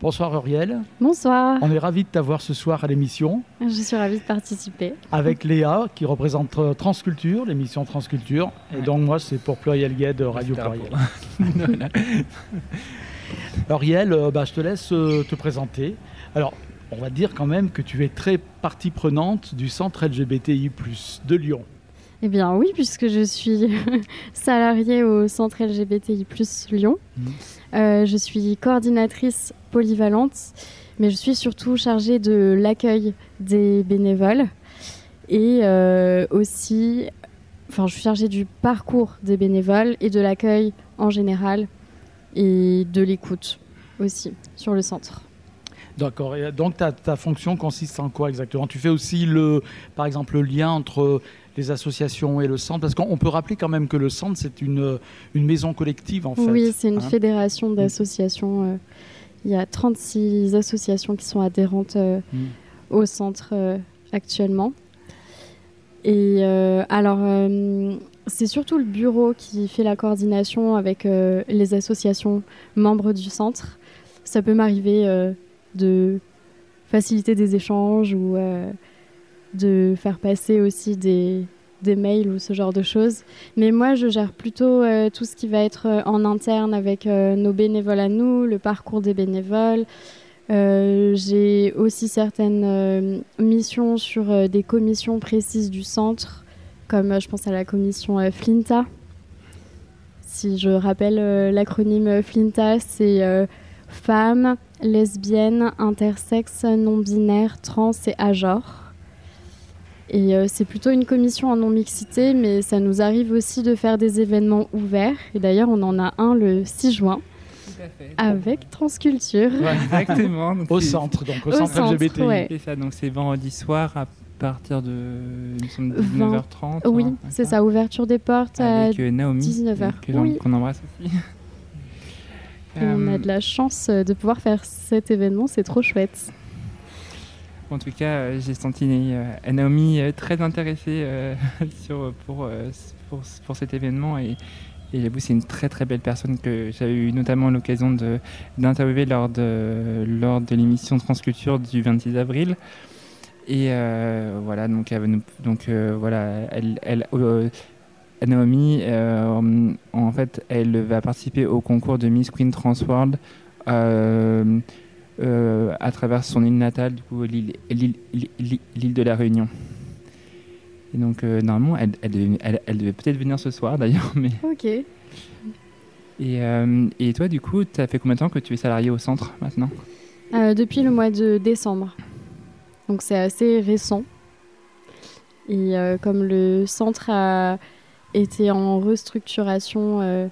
Bonsoir Auriel. Bonsoir. On est ravis de t'avoir ce soir à l'émission. Je suis ravie de participer. Avec Léa qui représente Transculture, l'émission Transculture. Et donc moi c'est pour Pluriel Gay de Radio Pluriel. Auriel, je te laisse te présenter. Alors on va dire quand même que tu es très partie prenante du centre LGBTI+, de Lyon. Eh bien oui, puisque je suis salariée au centre LGBTI+, Lyon. Je suis coordinatrice polyvalente, mais je suis surtout chargée de l'accueil des bénévoles et aussi, je suis chargée du parcours des bénévoles et de l'accueil en général et de l'écoute aussi sur le centre. D'accord. Et donc ta fonction consiste en quoi exactement ? Tu fais aussi par exemple le lien entre les associations et le centre, parce qu'on peut rappeler quand même que le centre c'est une maison collective en fait. Oui, c'est une fédération d'associations. Il y a 36 associations qui sont adhérentes au centre actuellement. Et c'est surtout le bureau qui fait la coordination avec les associations membres du centre. Ça peut m'arriver de faciliter des échanges ou de faire passer aussi des mails ou ce genre de choses. Mais moi, je gère plutôt tout ce qui va être en interne avec nos bénévoles à nous, le parcours des bénévoles. J'ai aussi certaines missions sur des commissions précises du centre, comme je pense à la commission FLINTA. Si je rappelle l'acronyme FLINTA, c'est femmes, lesbiennes, intersexes, non-binaires, trans et agenres. Et c'est plutôt une commission en non-mixité, mais ça nous arrive aussi de faire des événements ouverts. Et d'ailleurs, on en a un le 6 juin avec Transculture. Ouais, exactement. Donc au centre LGBT. Ouais. C'est ça, donc c'est vendredi soir à partir de 19h30. Oui, c'est ça, ouverture des portes avec à Naomi, 19h. Qu'on embrasse aussi. Et on a de la chance de pouvoir faire cet événement, c'est trop chouette. En tout cas, j'ai senti Naomi très intéressée pour cet événement et j'avoue c'est une très très belle personne que j'avais eu notamment l'occasion d'interviewer lors de l'émission Transculture du 26 avril. Et voilà, Naomi, en fait, elle va participer au concours de Miss Queen Trans World à travers son île natale, du coup, l'île de la Réunion. Et donc, normalement, elle devait peut-être venir ce soir, d'ailleurs. Mais... Ok. Et toi, du coup, ça fait combien de temps que tu es salariée au centre, maintenant ? Depuis le mois de décembre. Donc, c'est assez récent. Et comme le centre a été en restructuration...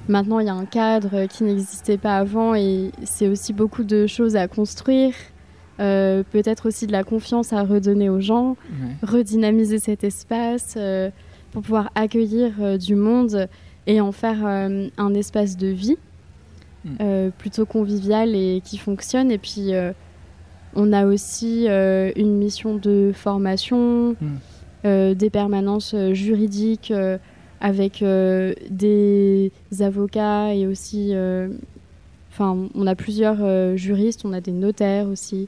Maintenant, il y a un cadre qui n'existait pas avant et c'est aussi beaucoup de choses à construire, peut-être aussi de la confiance à redonner aux gens, redynamiser cet espace pour pouvoir accueillir du monde et en faire un espace de vie plutôt convivial et qui fonctionne. Et puis, on a aussi une mission de formation, des permanences juridiques avec des avocats et aussi... on a plusieurs juristes, on a des notaires aussi.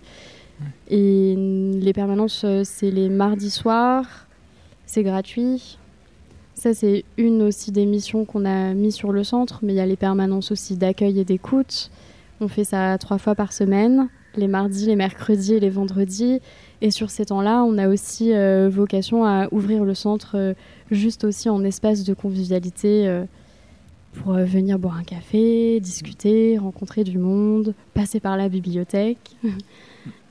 Et les permanences, c'est les mardis soirs, c'est gratuit. Ça, c'est une aussi des missions qu'on a mis sur le centre, mais il y a les permanences aussi d'accueil et d'écoute. On fait ça 3 fois par semaine, les mardis, les mercredis et les vendredis. Et sur ces temps-là, on a aussi vocation à ouvrir le centre juste aussi en espace de convivialité pour venir boire un café, discuter, rencontrer du monde, passer par la bibliothèque.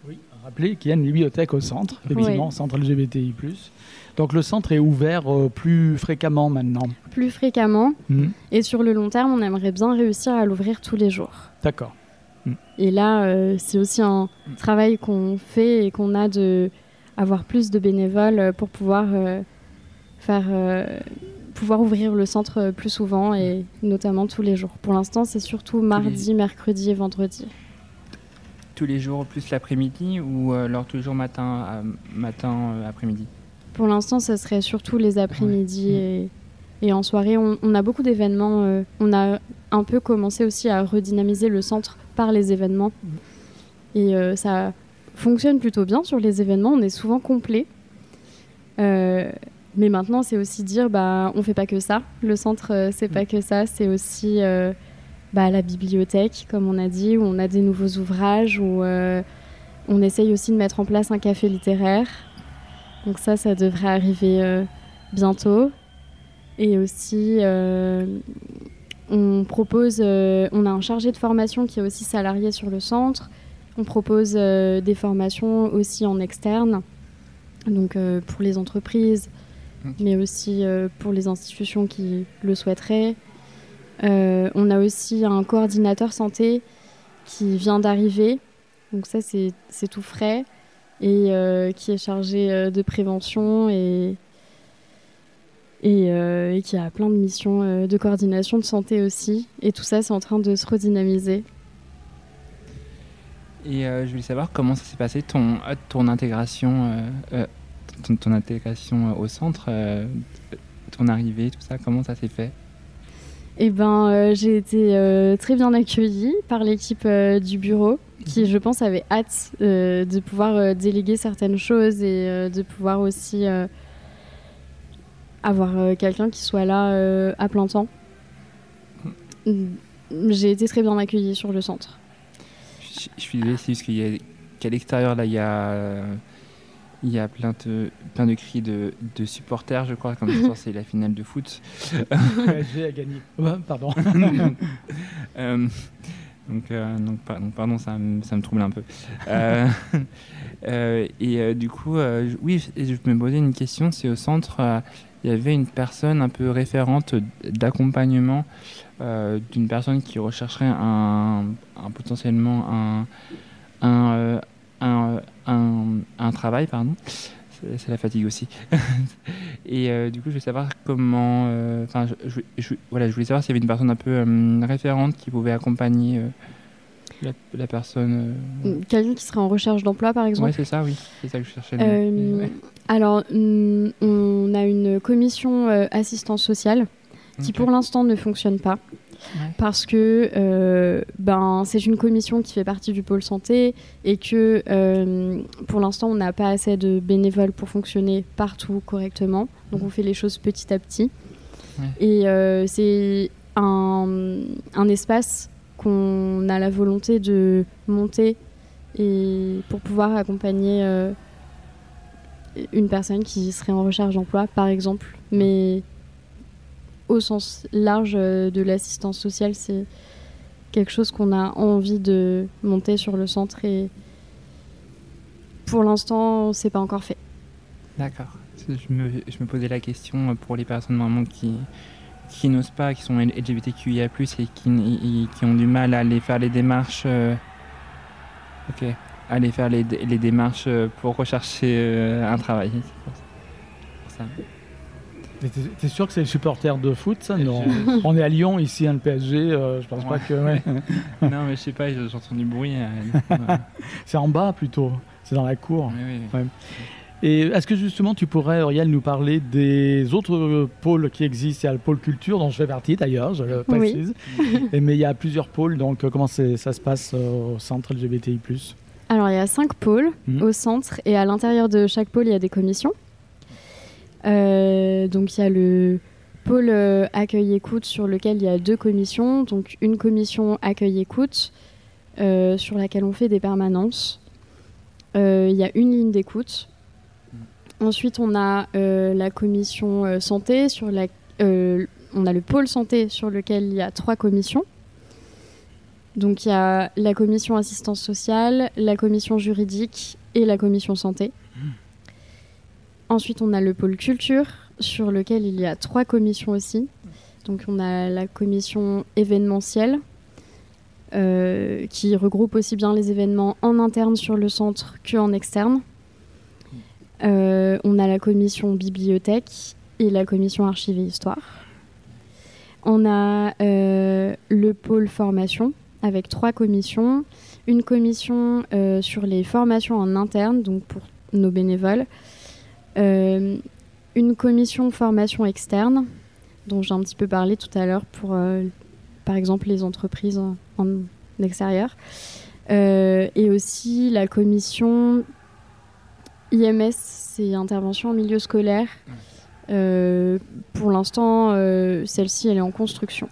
Oui, rappelez qu'il y a une bibliothèque au centre, effectivement, centre LGBTI+. Donc le centre est ouvert plus fréquemment maintenant. Plus fréquemment. Et sur le long terme, on aimerait bien réussir à l'ouvrir tous les jours. D'accord. Et là, c'est aussi un travail qu'on fait et qu'on a d'avoir plus de bénévoles pour pouvoir ouvrir le centre plus souvent et notamment tous les jours. Pour l'instant, c'est surtout mardi, mercredi et vendredi. Tous les jours plus l'après-midi ou alors tous les jours matin, après-midi ? Pour l'instant, ça serait surtout les après-midi et en soirée. On a beaucoup d'événements. On a un peu commencé aussi à redynamiser le centre par les événements. Et ça fonctionne plutôt bien sur les événements, on est souvent complet. Mais maintenant, c'est aussi dire, on fait pas que ça. Le centre, c'est pas que ça, c'est aussi la bibliothèque, comme on a dit, où on a des nouveaux ouvrages, où on essaye aussi de mettre en place un café littéraire. Donc ça devrait arriver bientôt. Et aussi, on a un chargé de formation qui est aussi salarié sur le centre. On propose des formations aussi en externe, donc pour les entreprises, mais aussi pour les institutions qui le souhaiteraient. On a aussi un coordinateur santé qui vient d'arriver, donc ça c'est tout frais, et qui est chargé de prévention et qui a plein de missions de coordination de santé aussi. Et tout ça, c'est en train de se redynamiser. Et je voulais savoir comment ça s'est passé, ton intégration, ton intégration au centre, ton arrivée, tout ça, comment ça s'est fait? J'ai été très bien accueillie par l'équipe du bureau, qui, je pense, avait hâte de pouvoir déléguer certaines choses et de pouvoir aussi avoir quelqu'un qui soit là à plein temps. J'ai été très bien accueillie sur le centre. Je suis désolé, c'est juste qu'à l'extérieur, là, il y a plein de cris de supporters, je crois, comme ce soir, c'est la finale de foot. PSG a gagné. Pardon. Pardon, ça me trouble un peu. Du coup, je me posais une question, c'est au centre, il y avait une personne un peu référente d'accompagnement d'une personne qui rechercherait potentiellement un travail, pardon. C'est la fatigue aussi. Et du coup, je voulais savoir comment... je voulais savoir s'il y avait une personne un peu référente qui pouvait accompagner la personne... Quelqu'un qui serait en recherche d'emploi, par exemple? Oui, c'est ça, oui. C'est ça que je cherchais. Alors, on a une commission assistance sociale qui, pour l'instant, ne fonctionne pas. Ouais. Parce que c'est une commission qui fait partie du pôle santé et que pour l'instant on n'a pas assez de bénévoles pour fonctionner partout correctement, donc on fait les choses petit à petit. Ouais. Et c'est un espace qu'on a la volonté de monter et pour pouvoir accompagner une personne qui serait en recherche d'emploi par exemple, mais au sens large de l'assistance sociale, c'est quelque chose qu'on a envie de monter sur le centre et pour l'instant, c'est pas encore fait. D'accord. Je me posais la question pour les personnes vraiment qui n'osent pas, qui sont LGBTQIA+, et qui ont du mal à aller faire les démarches aller faire les démarches pour rechercher un travail. C'est pour ça. T'es sûr que c'est les supporters de foot, ça? Non. On est à Lyon, ici, le PSG, je pense pas que... Ouais. Non, mais je sais pas, j'entends du bruit. C'est en bas, plutôt. C'est dans la cour. Oui. Ouais. Et est-ce que, justement, tu pourrais, Auriel, nous parler des autres pôles qui existent? Il y a le pôle culture, dont je fais partie, d'ailleurs, je le précise. Oui. Mais il y a plusieurs pôles, donc comment ça se passe au centre LGBTI+. Alors, il y a 5 pôles au centre, et à l'intérieur de chaque pôle, il y a des commissions. Donc il y a le pôle accueil-écoute sur lequel il y a 2 commissions. Donc une commission accueil-écoute sur laquelle on fait des permanences. Il y a une ligne d'écoute. Ensuite on a la commission santé, on a le pôle santé sur lequel il y a 3 commissions. Donc il y a la commission assistance sociale, la commission juridique et la commission santé. Ensuite, on a le pôle culture, sur lequel il y a 3 commissions aussi. Donc, on a la commission événementielle, qui regroupe aussi bien les événements en interne sur le centre qu'en externe. On a la commission bibliothèque et la commission archives et histoire. On a le pôle formation, avec 3 commissions. Une commission sur les formations en interne, donc pour nos bénévoles. Une commission formation externe dont j'ai un petit peu parlé tout à l'heure pour par exemple les entreprises d'extérieur. Et aussi la commission IMS, c'est intervention en milieu scolaire. Pour l'instant, celle-ci, elle est en construction.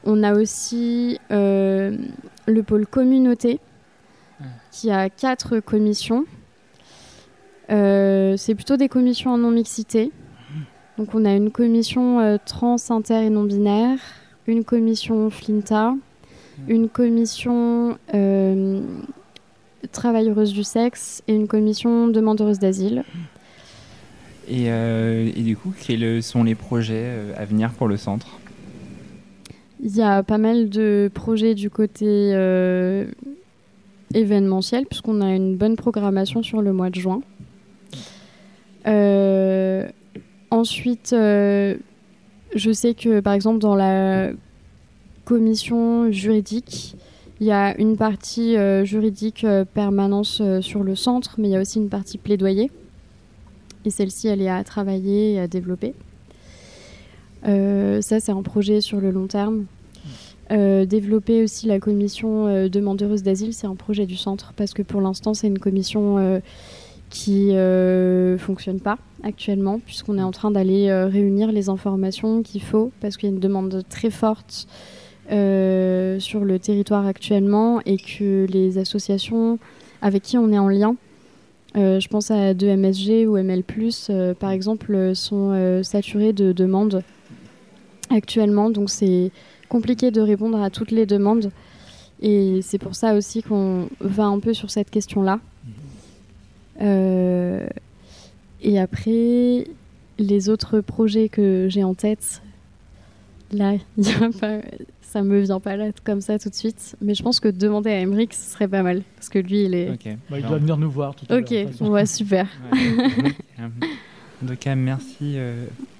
On a aussi le pôle communauté, qui a 4 commissions. C'est plutôt des commissions en non-mixité. Donc on a une commission trans, inter et non-binaire, une commission FLINTA, une commission travailleuse du sexe et une commission demandeuse d'asile. Et du coup, quels sont les projets à venir pour le centre ? Il y a pas mal de projets du côté événementiel, puisqu'on a une bonne programmation sur le mois de juin. Ensuite, je sais que, par exemple, dans la commission juridique, il y a une partie juridique permanence sur le centre, mais il y a aussi une partie plaidoyer. Et celle-ci, elle est à travailler et à développer. Ça, c'est un projet sur le long terme. Développer aussi la commission demandeuse d'asile, c'est un projet du centre, parce que pour l'instant, c'est une commission qui fonctionne pas actuellement, puisqu'on est en train d'aller réunir les informations qu'il faut, parce qu'il y a une demande très forte sur le territoire actuellement, et que les associations avec qui on est en lien, je pense à 2MSG ou ML+, par exemple, sont saturées de demandes actuellement, donc c'est compliqué de répondre à toutes les demandes, et c'est pour ça aussi qu'on va un peu sur cette question-là. Et après, les autres projets que j'ai en tête, là, ça me vient pas là comme ça tout de suite, mais je pense que demander à Emeric, ce serait pas mal, parce que lui, il est... Okay. Il doit venir nous voir tout à l'heure. Ok, ouais, super. Ouais. En tout cas, merci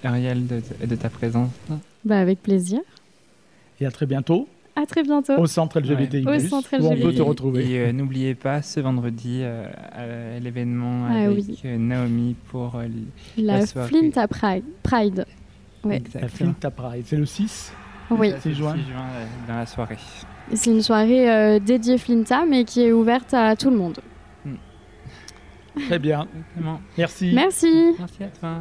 Ariel de ta présence. Avec plaisir. Et à très bientôt. À très bientôt. Au centre LGBTI+, Au centre où on peut LGBTI+. te retrouver. Et n'oubliez pas, ce vendredi, à l'événement avec Naomi pour la soirée. Flinta Pride. Ouais. La Flinta Pride, c'est le 6 Oui. 6 juin dans la soirée. C'est une soirée dédiée Flinta, mais qui est ouverte à tout le monde. Très bien. Exactement. Merci. Merci. Merci à toi.